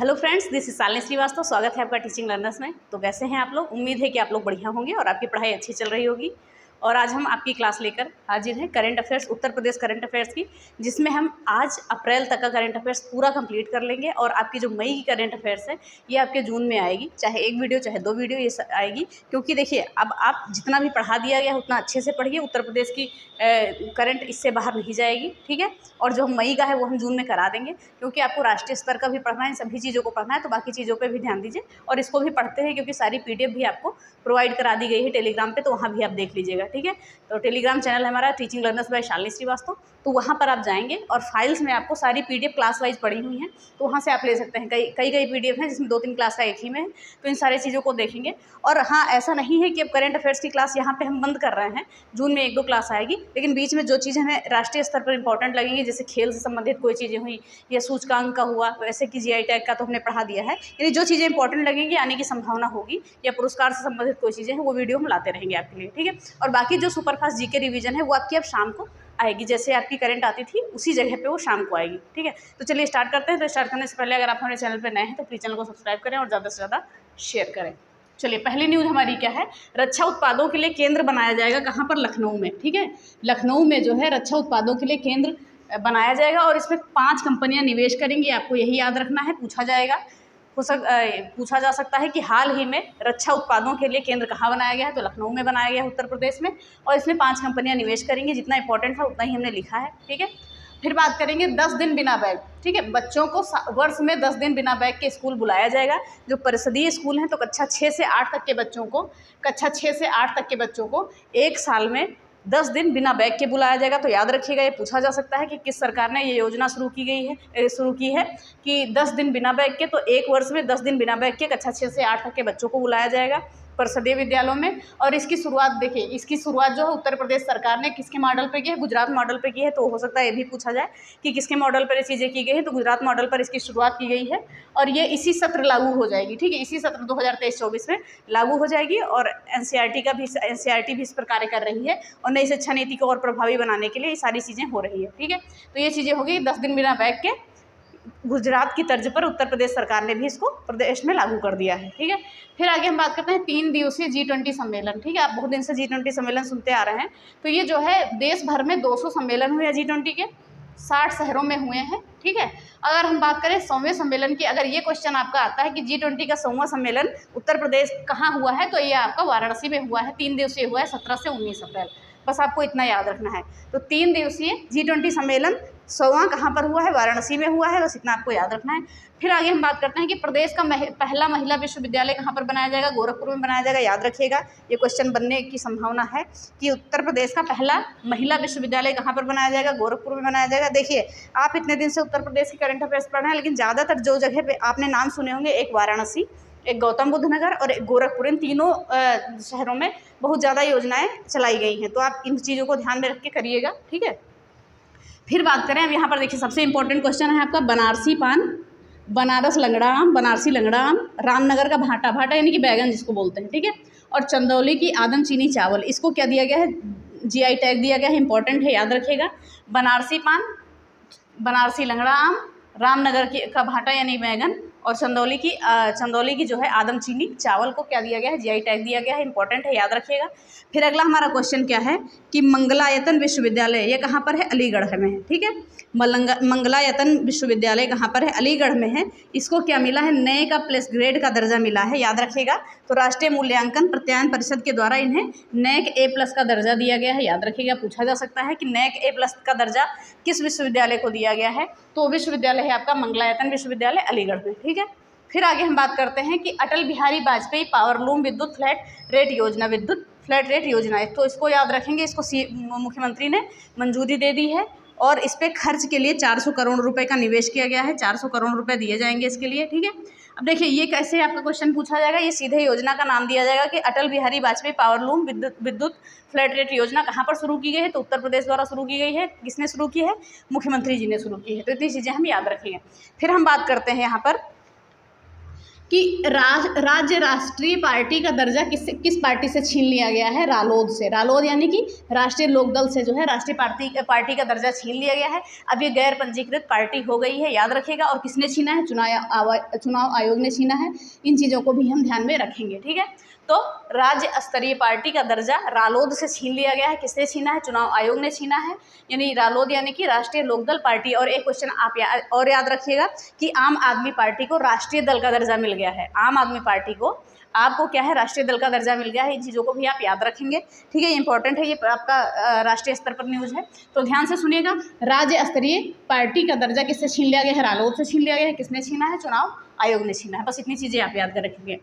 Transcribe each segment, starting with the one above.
Hello friends, this is Shalini Shrivastava. स्वागत है आपका टीचिंग लर्नर्स में। तो कैसे हैं आप लोग? उम्मीद है कि आप लोग बढ़िया होंगे और आपकी पढ़ाई अच्छी चल रही होगी। और आज हम आपकी क्लास लेकर हाजिर हैं current affairs, Uttar Pradesh current affairs की, जिसमें हम आज अप्रैल तक का करंट अफेयर्स पूरा कंप्लीट कर लेंगे। और आपकी जो मई की करंट अफेयर्स है ये आपके जून में आएगी, चाहे एक वीडियो चाहे दो वीडियो ये आएगी। क्योंकि देखिए, अब आप जितना भी पढ़ा दिया गया है उतना अच्छे से पढ़िए। उत्तर प्रदेश की करंट इससे बाहर नहीं जाएगी, ठीक है। और जो हम मई का है वो हम जून में करा देंगे, क्योंकि आपको राष्ट्रीय स्तर का भी पढ़ना है, सभी चीज़ों को पढ़ना है, तो बाकी चीज़ों पे भी ध्यान दीजिए। और इसको भी पढ़ते हैं, क्योंकि सारी पीडीएफ भी आपको प्रोवाइड करा दी गई है टेलीग्राम पे, तो वहाँ भी आप देख लीजिएगा, ठीक है। तो टेलीग्राम चैनल है हमारा teaching learners by Shalini Shrivastava, तो वहाँ पर आप जाएंगे और फाइल्स में आपको सारी पीडीएफ क्लास वाइज पड़ी हुई हैं, तो वहाँ से आप ले सकते हैं। कई पीडीएफ हैं जिसमें 2-3 क्लास का एक ही में है, तो इन सारी चीज़ों को देखेंगे। और हाँ, ऐसा नहीं है कि अब करंट अफेयर्स की क्लास यहाँ पे हम बंद कर रहे हैं, जून में 1-2 क्लास आएगी, लेकिन बीच में जो चीज़ें हमें राष्ट्रीय स्तर पर इंपॉर्टेंट लगेंगी, जैसे खेल से संबंधित कोई चीज़ें हुई या सूचकांक का हुआ, वैसे कि जीआई टैग का तो हमने पढ़ा दिया है, यानी जो चीज़ें इंपॉर्टेंट लगेंगी आने की संभावना होगी या पुरस्कार से संबंधित कोई चीज़ें हैं वो वीडियो हम लाते रहेंगे आपके लिए, ठीक है। और बाकी जो सुपरफास्ट जीके रिवीजन है वो आपकी अब शाम को आएगी, जैसे आपकी करंट आती थी उसी जगह पे वो शाम को आएगी, ठीक है। तो चलिए स्टार्ट करते हैं। तो स्टार्ट करने से पहले अगर आप हमारे चैनल पर नए हैं तो प्लीज़ चैनल को सब्सक्राइब करें और ज़्यादा से ज़्यादा शेयर करें। चलिए, पहली न्यूज़ हमारी क्या है? रक्षा उत्पादों के लिए केंद्र बनाया जाएगा, कहाँ पर? लखनऊ में, ठीक है। लखनऊ में जो है रक्षा उत्पादों के लिए केंद्र बनाया जाएगा और इसमें 5 कंपनियां निवेश करेंगी। आपको यही याद रखना है, पूछा जा सकता है कि हाल ही में रक्षा उत्पादों के लिए केंद्र कहाँ बनाया गया है, तो लखनऊ में बनाया गया है, उत्तर प्रदेश में। और इसमें 5 कंपनियां निवेश करेंगी। जितना इंपॉर्टेंट है उतना ही हमने लिखा है, ठीक है। फिर बात करेंगे 10 दिन बिना बैग, ठीक है। बच्चों को वर्ष में 10 दिन बिना बैग के स्कूल बुलाया जाएगा। जो परिषदीय स्कूल हैं, तो कक्षा 6 से 8 तक के बच्चों को एक साल में 10 दिन बिना बैग के बुलाया जाएगा। तो याद रखिएगा, ये पूछा जा सकता है कि किस सरकार ने ये योजना शुरू की है कि 10 दिन बिना बैग के। तो एक वर्ष में 10 दिन बिना बैग के कक्षा 6 से 8 तक के बच्चों को बुलाया जाएगा परिषदीय विद्यालयों में। और इसकी शुरुआत देखिए, इसकी शुरुआत जो है उत्तर प्रदेश सरकार ने किसके मॉडल पे की है? गुजरात मॉडल पे की है। तो हो सकता है ये भी पूछा जाए कि किसके मॉडल पर ये चीज़ें की गई हैं, तो गुजरात मॉडल पर इसकी शुरुआत की गई है। और ये इसी सत्र लागू हो जाएगी, ठीक है। इसी सत्र 2023-24 में लागू हो जाएगी। और एनसीईआरटी भी इस पर कार्य कर रही है और नई शिक्षा नीति को और प्रभावी बनाने के लिए ये सारी चीज़ें हो रही है, ठीक है। तो ये चीज़ें होगी 10 दिन बिना बैग के। गुजरात की तर्ज पर उत्तर प्रदेश सरकार ने भी इसको प्रदेश में लागू कर दिया है, ठीक है। फिर आगे हम बात करते हैं 3 दिवसीय G20 सम्मेलन, ठीक है। आप बहुत दिन से G20 सम्मेलन सुनते आ रहे हैं। तो ये जो है देश भर में 200 सम्मेलन हुए हैं G20 के, 60 शहरों में हुए हैं, ठीक है। अगर हम बात करें 100वें सम्मेलन की, अगर ये क्वेश्चन आपका आता है कि G20 का 100वां सम्मेलन उत्तर प्रदेश कहाँ हुआ है, तो ये आपका वाराणसी में हुआ है। 3 दिवसीय हुआ है, 17 से 19 अप्रैल। बस आपको इतना याद रखना है। तो 3 दिवसीय G20 सम्मेलन 100वां कहाँ पर हुआ है? वाराणसी में हुआ है। बस इतना आपको याद रखना है। फिर आगे हम बात करते हैं कि प्रदेश का पहला महिला विश्वविद्यालय कहाँ पर बनाया जाएगा? गोरखपुर में बनाया जाएगा। याद रखिएगा, ये क्वेश्चन बनने की संभावना है कि उत्तर प्रदेश का पहला महिला विश्वविद्यालय कहाँ पर बनाया जाएगा? गोरखपुर में बनाया जाएगा। देखिए, आप इतने दिन से उत्तर प्रदेश की करंट अफेयर्स पढ़ रहे हैं, लेकिन ज़्यादातर जो जगह पे आपने नाम सुने होंगे, एक वाराणसी, एक गौतम बुद्ध नगर और एक गोरखपुर, इन तीनों शहरों में बहुत ज़्यादा योजनाएं चलाई गई हैं। तो आप इन चीज़ों को ध्यान में रख के करिएगा, ठीक है। फिर बात करें अब यहाँ पर देखिए, सबसे इंपॉर्टेंट क्वेश्चन है आपका बनारसी पान, बनारस लंगड़ा आम, बनारसी लंगड़ा आम, रामनगर का भाटा यानी कि बैगन जिसको बोलते हैं, ठीक है। और चंदौली की आदम चीनी चावल, इसको क्या दिया गया है? जीआई टैग दिया गया है, इंपॉर्टेंट है, याद रखिएगा। बनारसी पान, बनारसी लंगड़ा आम, रामनगर का भाटा यानी बैगन और चंदौली की जो है आदम चीनी चावल को क्या दिया गया है? जीआई टैग दिया गया है, इंपॉर्टेंट है, याद रखिएगा। फिर अगला हमारा क्वेश्चन क्या है कि मंगलायतन विश्वविद्यालय, ये कहाँ पर है? अलीगढ़ में है, ठीक है। मंगलायतन विश्वविद्यालय कहाँ पर है? अलीगढ़ में है। इसको क्या मिला है? नए का प्लस ग्रेड का दर्जा मिला है, याद रखिएगा। तो राष्ट्रीय मूल्यांकन प्रत्यायन परिषद के द्वारा इन्हें नैक A+ का दर्जा दिया गया है, याद रखिएगा। पूछा जा सकता है कि नैक A+ का दर्जा किस विश्वविद्यालय को दिया गया है? तो विश्वविद्यालय है आपका मंगलायतन विश्वविद्यालय अलीगढ़ में, ठीक है। फिर आगे हम बात करते हैं कि अटल बिहारी वाजपेयी पावरलूम विद्युत फ्लैट रेट योजना है। तो इसको याद रखेंगे, इसको मुख्यमंत्री ने मंजूरी दे दी है और इस पे खर्च के लिए 400 करोड़ रुपए का निवेश किया गया है। 400 करोड़ रुपए दिए जाएंगे इसके लिए, ठीक है। अब देखिए, ये कैसे आपका क्वेश्चन पूछा जाएगा? ये सीधे योजना का नाम दिया जाएगा कि अटल बिहारी वाजपेयी पावरलूम विद्युत फ्लैट रेट योजना कहाँ पर शुरू की गई है? तो उत्तर प्रदेश द्वारा शुरू की गई है। किसने शुरू की है? मुख्यमंत्री जी ने शुरू की है। तो इतनी चीज़ें हम याद रखेंगे। फिर हम बात करते हैं यहाँ पर कि राज्य राष्ट्रीय पार्टी का दर्जा किस पार्टी से छीन लिया गया है? रालोद से। रालोद यानी कि राष्ट्रीय लोकदल से जो है राष्ट्रीय पार्टी का दर्जा छीन लिया गया है। अब ये गैर पंजीकृत पार्टी हो गई है, याद रखिएगा। और किसने छीना है? चुनाव आयोग ने छीना है। इन चीज़ों को भी हम ध्यान में रखेंगे, ठीक है। तो राज्य स्तरीय पार्टी का दर्जा रालोद से छीन लिया गया है। किसने छीना है? चुनाव आयोग ने छीना है, यानी रालोद यानी कि राष्ट्रीय लोकदल पार्टी। और एक क्वेश्चन आप याद रखिएगा कि आम आदमी पार्टी को राष्ट्रीय दल का दर्जा मिल गया है। आम आदमी पार्टी को आपको क्या है? राष्ट्रीय दल का दर्जा मिल गया है। इन चीज़ों को भी आप याद रखेंगे, ठीक है। ये इंपॉर्टेंट है, ये आपका राष्ट्रीय स्तर पर न्यूज़ है, तो ध्यान से सुनिएगा। राज्य स्तरीय पार्टी का दर्जा किससे छीन लिया गया है? रालोद से छीन लिया गया है। किसने छीना है? चुनाव आयोग ने छीना है। बस इतनी चीज़ें आप याद कर रखेंगे।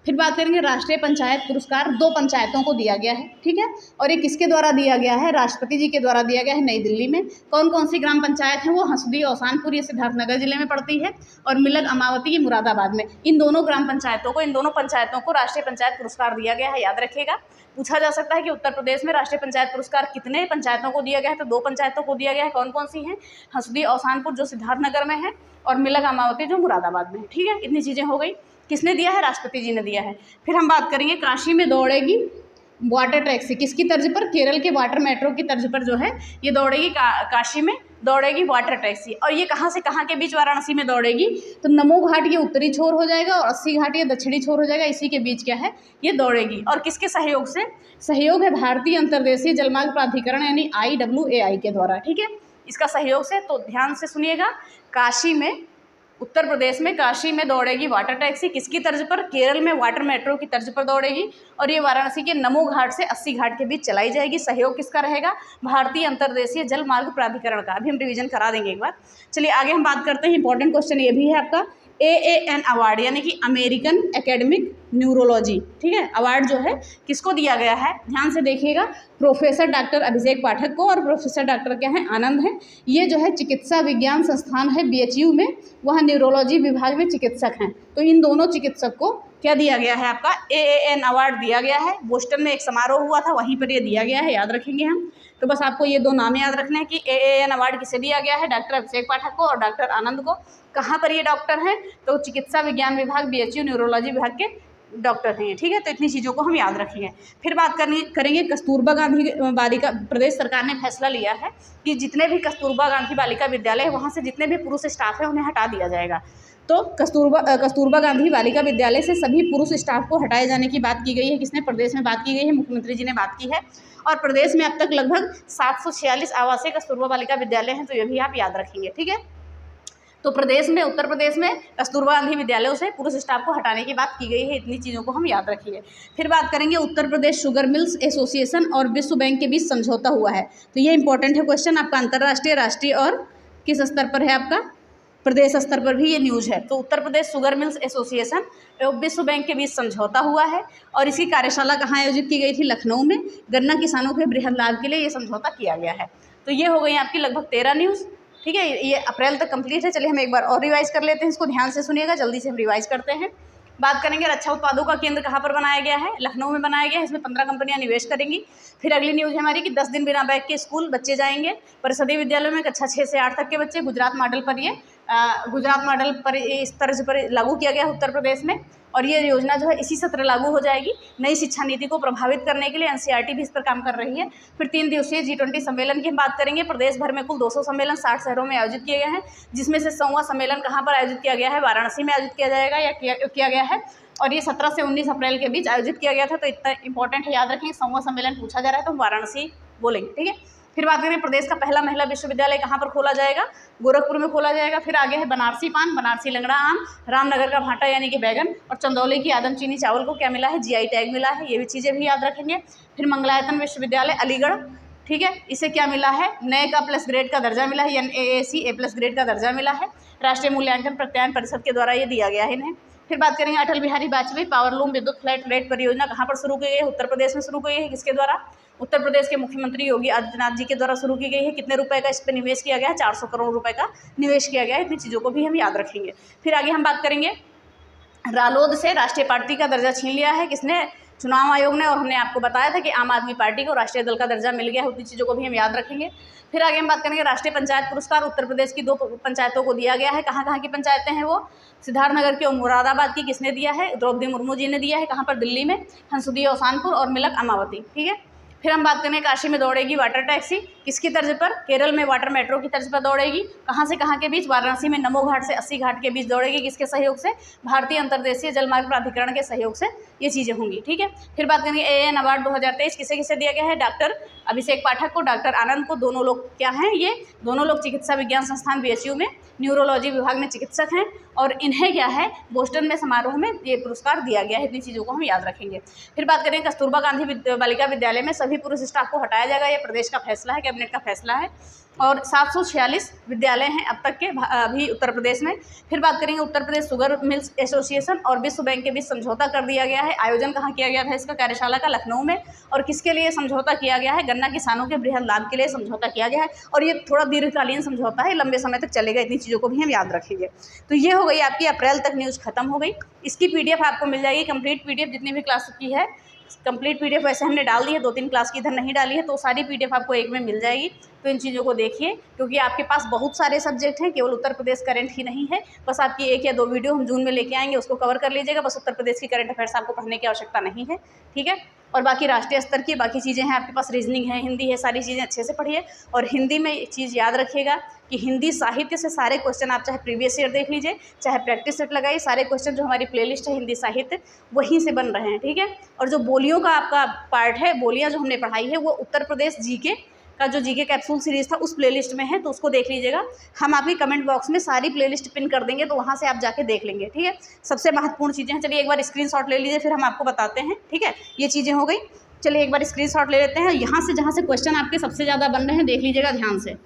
फिर बात करेंगे राष्ट्रीय पंचायत पुरस्कार 2 पंचायतों को दिया गया है, ठीक है। और ये किसके द्वारा दिया गया है? राष्ट्रपति जी के द्वारा दिया गया है, नई दिल्ली में। कौन कौन सी ग्राम पंचायत है वो? हंसदी औसानपुर, ये सिद्धार्थनगर जिले में पड़ती है, और मिलक अमावती, ये मुरादाबाद में। इन दोनों ग्राम पंचायतों को राष्ट्रीय पंचायत पुरस्कार दिया गया है, याद रखिएगा। पूछा जा सकता है कि उत्तर प्रदेश में राष्ट्रीय पंचायत पुरस्कार कितने पंचायतों को दिया गया है? तो 2 पंचायतों को दिया गया है। कौन कौन सी हैं? हंसदी औसानपुर जो सिद्धार्थनगर में है, और मिलक अमावती जो मुरादाबाद में है, ठीक है। इतनी चीज़ें हो गई। किसने दिया है? राष्ट्रपति जी ने दिया है। फिर हम बात करेंगे काशी में दौड़ेगी वाटर टैक्सी, किसकी तर्ज पर? केरल के वाटर मेट्रो की तर्ज पर जो है ये दौड़ेगी। काशी में दौड़ेगी वाटर टैक्सी। और ये कहाँ से कहाँ के बीच वाराणसी में दौड़ेगी? तो नमो घाट ये उत्तरी छोर हो जाएगा, और 80 घाट ये दक्षिणी छोर हो जाएगा। इसी के बीच क्या है? ये दौड़ेगी। और किसके सहयोग से? सहयोग है भारतीय अंतर्देशीय जलमार्ग प्राधिकरण यानी IWAI के द्वारा, ठीक है, इसका सहयोग से। तो ध्यान से सुनिएगा, काशी में, उत्तर प्रदेश में काशी में दौड़ेगी वाटर टैक्सी। किसकी तर्ज पर? केरल में वाटर मेट्रो की तर्ज पर दौड़ेगी। और ये वाराणसी के नमो घाट से 80 घाट के बीच चलाई जाएगी। सहयोग किसका रहेगा? भारतीय अंतर्देशीय जल मार्ग प्राधिकरण का। अभी हम रिवीजन करा देंगे एक बार। चलिए आगे हम बात करते हैं। इंपॉर्टेंट क्वेश्चन ये भी है आपका, AAN अवार्ड यानी कि अमेरिकन एकेडमिक न्यूरोलॉजी, ठीक है, अवार्ड जो है किसको दिया गया है? ध्यान से देखिएगा। प्रोफेसर डॉक्टर अभिषेक पाठक को, और प्रोफेसर डॉक्टर क्या है? आनंद हैं। ये जो है चिकित्सा विज्ञान संस्थान है BHU में, वहाँ न्यूरोलॉजी विभाग में चिकित्सक हैं। तो इन दोनों चिकित्सक को क्या दिया गया है? आपका AAN अवार्ड दिया गया है। बोस्टन में एक समारोह हुआ था, वहीं पर ये दिया गया है, याद रखेंगे हम। तो बस आपको ये 2 नाम याद रखने हैं कि AAN अवार्ड किसे दिया गया है? डॉक्टर अभिषेक पाठक को और डॉक्टर आनंद को। कहाँ पर ये डॉक्टर हैं? तो चिकित्सा विज्ञान विभाग BHU न्यूरोलॉजी विभाग के डॉक्टर हैं, ठीक है। तो इतनी चीज़ों को हम याद रखेंगे। फिर बात करेंगे कस्तूरबा गांधी बालिका, प्रदेश सरकार ने फैसला लिया है कि जितने भी कस्तूरबा गांधी बालिका विद्यालय है वहाँ से जितने भी पुरुष स्टाफ है उन्हें हटा दिया जाएगा। तो कस्तूरबा गांधी बालिका विद्यालय से सभी पुरुष स्टाफ को हटाए जाने की बात की गई है। किसने? प्रदेश में बात की गई है, मुख्यमंत्री जी ने बात की है। और प्रदेश में अब तक लगभग 746 आवासीय कस्तूरबा बालिका विद्यालय हैं, तो ये भी आप याद रखेंगे, ठीक है। तो प्रदेश में, उत्तर प्रदेश में कस्तूरबा गांधी विद्यालयों से पुरुष स्टाफ को हटाने की बात की गई है। इतनी चीज़ों को हम याद रखेंगे। फिर बात करेंगे Uttar Pradesh sugar mills association और विश्व बैंक के बीच समझौता हुआ है। तो ये इंपॉर्टेंट है क्वेश्चन आपका, अंतर्राष्ट्रीय, राष्ट्रीय और किस स्तर पर है? आपका प्रदेश स्तर पर भी ये न्यूज़ है। तो Uttar Pradesh sugar mills association एवं विश्व बैंक के बीच समझौता हुआ है। और इसकी कार्यशाला कहाँ आयोजित की गई थी? लखनऊ में। गन्ना किसानों के बृहद लाभ के लिए ये समझौता किया गया है। तो ये हो गई आपकी लगभग 13 न्यूज़, ठीक है। ये अप्रैल तक कंप्लीट है। चलिए हम एक बार और रिवाइज कर लेते हैं, इसको ध्यान से सुनिएगा, जल्दी से हम रिवाइज करते हैं। बात करेंगे रक्षा उत्पादों का केंद्र कहाँ पर बनाया गया है? लखनऊ में बनाया गया है। इसमें 15 कंपनियां निवेश करेंगी। फिर अगली न्यूज़ है हमारी कि 10 दिन बिना बैग के स्कूल बच्चे जाएंगे। परिषदीय विद्यालयों में कक्षा 6 से 8 तक के बच्चे। गुजरात मॉडल पर इस तर्ज पर लागू किया गया उत्तर प्रदेश में। और ये योजना जो है इसी सत्र लागू हो जाएगी। नई शिक्षा नीति को प्रभावित करने के लिए NCERT भी इस पर काम कर रही है। फिर 3 दिवसीय G20 सम्मेलन की हम बात करेंगे। प्रदेश भर में कुल 200 सम्मेलन 60 शहरों में आयोजित किए गए हैं, जिसमें से 100वां सम्मेलन कहाँ पर आयोजित किया गया है? वाराणसी में आयोजित किया जाएगा या किया गया है। और ये 17 से 19 अप्रैल के बीच आयोजित किया गया था। तो इतना इंपॉर्टेंट है, याद रखें। 100वां सम्मेलन पूछा जा रहा है तो हम वाराणसी बोलेंगे, ठीक है। फिर बात करें प्रदेश का पहला महिला विश्वविद्यालय कहाँ पर खोला जाएगा? गोरखपुर में खोला जाएगा। फिर आगे है बनारसी पान, बनारसी लंगड़ा आम, रामनगर का भाटा यानी कि बैगन, और चंदौली की आदमचीनी चावल को क्या मिला है? GI टैग मिला है। ये भी चीज़ें भी याद रखेंगे। फिर मंगलायतन विश्वविद्यालय अलीगढ़, ठीक है, इसे क्या मिला है? नए का प्लस ग्रेड का दर्जा मिला है, NAAC A+ ग्रेड का दर्जा मिला है। राष्ट्रीय मूल्यांकन प्रत्यायन परिषद के द्वारा ये दिया गया है इन्हें। फिर बात करेंगे अटल बिहारी वाजपेयी पावरलूम विद्युत फ्लैट रेट परियोजना कहाँ पर शुरू की गई है? उत्तर प्रदेश में शुरू की गई है। किसके द्वारा? उत्तर प्रदेश के मुख्यमंत्री योगी आदित्यनाथ जी के द्वारा शुरू की गई है। कितने रुपए का इस पर निवेश किया गया है? 400 करोड़ रुपए का निवेश किया गया है। इतनी चीज़ों को भी हम याद रखेंगे। फिर आगे हम बात करेंगे रालोद से राष्ट्रीय पार्टी का दर्जा छीन लिया है। किसने? चुनाव आयोग ने, और हमने आपको बताया था कि आम आदमी पार्टी को राष्ट्रीय दल का दर्जा मिल गया है, उतनी चीज़ों को भी हम याद रखेंगे। फिर आगे हम बात करेंगे राष्ट्रीय पंचायत पुरस्कार उत्तर प्रदेश की 2 पंचायतों को दिया गया है। कहाँ कहाँ की पंचायतें हैं वो? सिद्धार्थनगर की और मुरादाबाद की किसने दिया है? द्रौपदी मुर्मू जी ने दिया है। कहाँ पर? दिल्ली में, हंसुदिया ओसानपुर और मिलक अमावती, ठीक है। फिर हम बात करें काशी में दौड़ेगी वाटर टैक्सी, किसकी तर्ज पर? केरल में वाटर मेट्रो की तर्ज पर दौड़ेगी। कहाँ से कहाँ के बीच? वाराणसी में नमो घाट से 80 घाट के बीच दौड़ेगी, किसके सहयोग से? भारतीय अंतर्देशीय जलमार्ग प्राधिकरण के सहयोग से ये चीज़ें होंगी, ठीक है। फिर बात करेंगे AAN अवार्ड 2023 किसे किसे दिया गया है? डॉक्टर अभिषेक पाठक को, डॉक्टर आनंद को, दोनों लोग क्या हैं? ये दोनों लोग चिकित्सा विज्ञान संस्थान BHU में न्यूरोलॉजी विभाग में चिकित्सक हैं, और इन्हें क्या है, बोस्टन में समारोह में ये पुरस्कार दिया गया है। इतनी चीज़ों को हम याद रखेंगे। फिर बात करें कस्तूरबा गांधी बालिका विद्यालय में सभी पुरुष स्टाफ को हटाया जाएगा, ये प्रदेश का फैसला है, कैबिनेट का फैसला है। और 746 विद्यालय हैं अब तक के अभी उत्तर प्रदेश में। फिर बात करेंगे Uttar Pradesh sugar mills association और विश्व बैंक के बीच समझौता कर दिया गया है। आयोजन कहाँ किया गया था इसका? कार्यशाला का लखनऊ में। और किसके लिए समझौता किया गया है? गन्ना किसानों के बृहद लाभ के लिए समझौता किया गया है, और ये थोड़ा दीर्घकालीन समझौता है, लंबे समय तक चलेगा। इतनी चीज़ों को भी हम याद रखेंगे। तो ये हो गई आपकी अप्रैल तक न्यूज़ खत्म हो गई। इसकी PDF आपको मिल जाएगी, कंप्लीट PDF जितनी भी क्लास की है, कंप्लीट PDF वैसे हमने डाल दी है, 2-3 क्लास की इधर नहीं डाली है, तो सारी PDF आपको एक में मिल जाएगी। तो इन चीज़ों को देखिए, क्योंकि आपके पास बहुत सारे सब्जेक्ट हैं, केवल उत्तर प्रदेश करंट ही नहीं है। बस आपकी 1 या 2 वीडियो हम जून में लेके आएंगे, उसको कवर कर लीजिएगा। बस उत्तर प्रदेश की करंट अफेयर्स आपको पढ़ने की आवश्यकता नहीं है, ठीक है। और बाकी राष्ट्रीय स्तर की बाकी चीज़ें हैं आपके पास, रीजनिंग है, हिंदी है, सारी चीज़ें अच्छे से पढ़िए। और हिंदी में एक चीज़ याद रखिएगा कि हिंदी साहित्य से सारे क्वेश्चन आप चाहे प्रीवियस ईयर देख लीजिए, चाहे प्रैक्टिस सेट लगाइए, सारे क्वेश्चन जो हमारी प्लेलिस्ट है हिंदी साहित्य वहीं से बन रहे हैं, ठीक है। और जो बोलियों का आपका पार्ट है, बोलियाँ जो हमने पढ़ाई है, वो उत्तर प्रदेश GK का जो GK कैप्सूल सीरीज़ था उस प्लेलिस्ट में है, तो उसको देख लीजिएगा। हम आपकी कमेंट बॉक्स में सारी प्लेलिस्ट पिन कर देंगे, तो वहाँ से आप जाके देख लेंगे, ठीक है। सबसे महत्वपूर्ण चीज़ें हैं। चलिए एक बार स्क्रीनशॉट ले लीजिए, फिर हम आपको बताते हैं, ठीक है। ये चीज़ें हो गई। चलिए एक बार स्क्रीनशॉट ले लेते हैं। यहाँ से जहाँ से क्वेश्चन आपके सबसे ज़्यादा बन रहे हैं, देख लीजिएगा ध्यान से।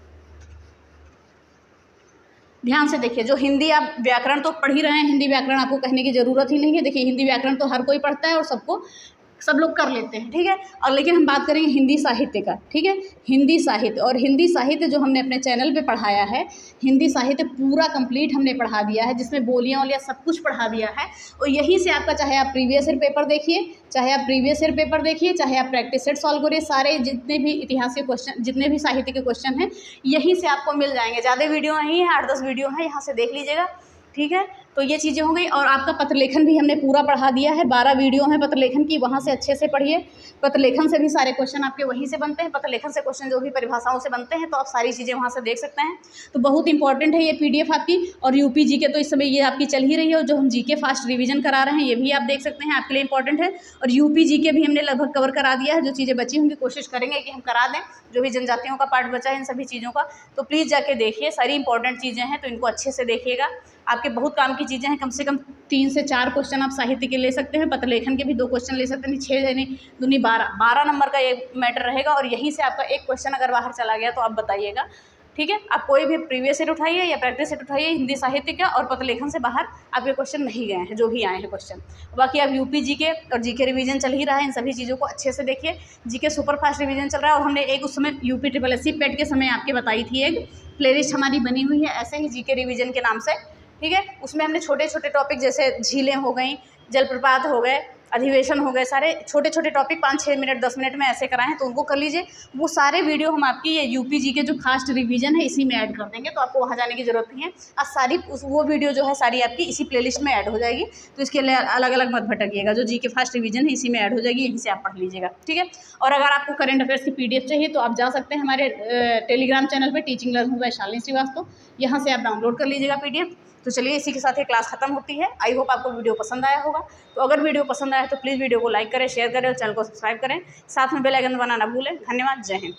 ध्यान से देखिए, जो हिंदी आप व्याकरण तो पढ़ ही रहे हैं, हिंदी व्याकरण आपको कहने की ज़रूरत ही नहीं है। देखिए हिंदी व्याकरण तो हर कोई पढ़ता है और सब लोग कर लेते हैं, ठीक है। और लेकिन हम बात करेंगे हिंदी साहित्य का, ठीक है। हिंदी साहित्य, और हिंदी साहित्य जो हमने अपने चैनल पे पढ़ाया है, हिंदी साहित्य पूरा कंप्लीट हमने पढ़ा दिया है, जिसमें बोलियाँ वोलियाँ सब कुछ पढ़ा दिया है। और यहीं से आपका, चाहे आप प्रीवियस ईयर पेपर देखिए, चाहे आप प्रैक्टिस सेट सॉल्व करिए, सारे जितने भी इतिहास के क्वेश्चन, जितने भी साहित्य के क्वेश्चन हैं, यहीं से आपको मिल जाएंगे। ज़्यादा वीडियो नहीं है, 8-10 वीडियो हैं, यहाँ से देख लीजिएगा, ठीक है। तो ये चीज़ें हो गई। और आपका पत्र लेखन भी हमने पूरा पढ़ा दिया है, 12 वीडियो हैं पत्र लेखन की, वहाँ से अच्छे से पढ़िए। पत्र लेखन से भी सारे क्वेश्चन आपके वहीं से बनते हैं, पत्र लेखन से क्वेश्चन जो भी परिभाषाओं से बनते हैं, तो आप सारी चीज़ें वहाँ से देख सकते हैं। तो बहुत इंपॉर्टेंट है ये PDF आपकी। और UP GK तो इस समय ये आपकी चल ही रही है, और जो हम GK फास्ट रिवीजन करा रहे हैं ये भी आप देख सकते हैं, आपके लिए इंपॉर्टेंट है। और UP GK भी हमने लगभग कवर करा दिया है। जो चीज़ें बची होंगी कोशिश करेंगे कि हम करा दें, जो भी जनजातियों का पार्ट बचा है इन सभी चीज़ों का। तो प्लीज़ जाके देखिए, सारी इंपॉर्टेंट चीज़ें हैं, तो इनको अच्छे से देखिएगा। आपके बहुत काम की चीज़ें हैं, कम से कम 3 से 4 क्वेश्चन आप साहित्य के ले सकते हैं, पत्र लेखन के भी 2 क्वेश्चन ले सकते हैं, 6 यानी 2 12 नंबर का ये मैटर रहेगा। और यहीं से आपका एक क्वेश्चन अगर बाहर चला गया तो आप बताइएगा, ठीक है। आप कोई भी प्रीवियस सेट उठाइए या प्रैक्टिस सेट उठाइए, हिंदी साहित्य का और पत्र लेखन से बाहर आपके क्वेश्चन नहीं गए हैं, जो भी आए हैं क्वेश्चन। बाकी आप UP GK और GK रिवीजन चल ही रहा है, इन सभी चीज़ों को अच्छे से देखिए। GK सुपर फास्ट रिवीजन चल रहा है, और हमने एक उस समय UP SSC पेट के समय आपके बताई थी, एक प्लेलिस्ट हमारी बनी हुई है ऐसे ही GK रिवीजन के नाम से, ठीक है। उसमें हमने छोटे छोटे टॉपिक जैसे झीलें हो गई, जलप्रपात हो गए, अधिवेशन हो गए, सारे छोटे छोटे टॉपिक 5-6 मिनट 10 मिनट में ऐसे कराएं, तो उनको कर लीजिए। वो सारे वीडियो हम आपकी ये UP GK जो फास्ट रिवीजन है इसी में ऐड कर देंगे, तो आपको वहाँ जाने की ज़रूरत नहीं है। आज सारी वो वीडियो जो है सारी आपकी इसी प्लेलिस्ट में ऐड हो जाएगी, तो इसके लिए अलग अलग मत भटकिएगा। जो GK फास्ट रिवीजन है इसी में ऐड हो जाएगी, यहीं से आप पढ़ लीजिएगा, ठीक है। और अगर आपको करंट अफेयर्स की PDF चाहिए तो आप जा सकते हैं हमारे टेलीग्राम चैनल पर, teaching learn by Shalini Shrivastava, यहाँ से आप डाउनलोड कर लीजिएगा PDF। तो चलिए इसी के साथ ये क्लास खत्म होती है। आई होप आपको वीडियो पसंद आया होगा। तो अगर वीडियो पसंद आया तो प्लीज़ वीडियो को लाइक करें, शेयर करें और चैनल को सब्सक्राइब करें। साथ में बेल आइकन दबाना ना भूलें। धन्यवाद। जय हिंद।